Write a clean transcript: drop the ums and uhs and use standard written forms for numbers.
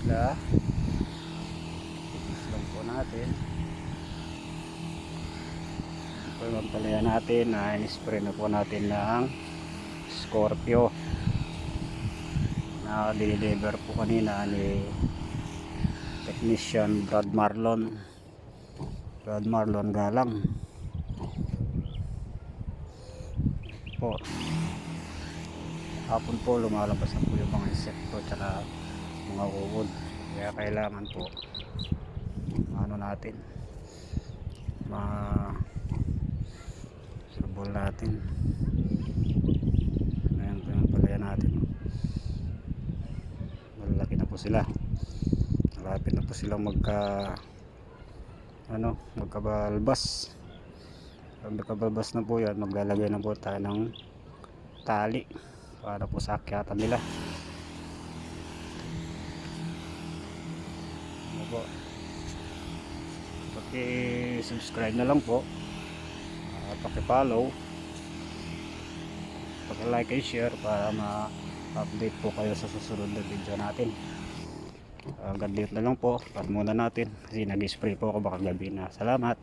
sila. Islang po natin. Ito yung palayan natin na in-spray na po natin ng Scorpio na deliver po kanina ni technician Brad Marlon Galang po. Hapon po lumalabas na po yung mga insekto at mga uod, kaya kailangan po ano natin surbol natin. Ayan po yung palaya natin, malalaki na po sila, malapit na po silang magkabalbas. Pag nakabalbas na po yan, maglalagay na po tayo ng tali para po sa akyatan nila. Ano po, paki-subscribe na lang po, paki-follow, paki-like and share para ma-update po kayo sa susunod na video natin. Hanggang dito na lang po, cut muna natin kasi nag-spray po ako baka gabi na. Salamat.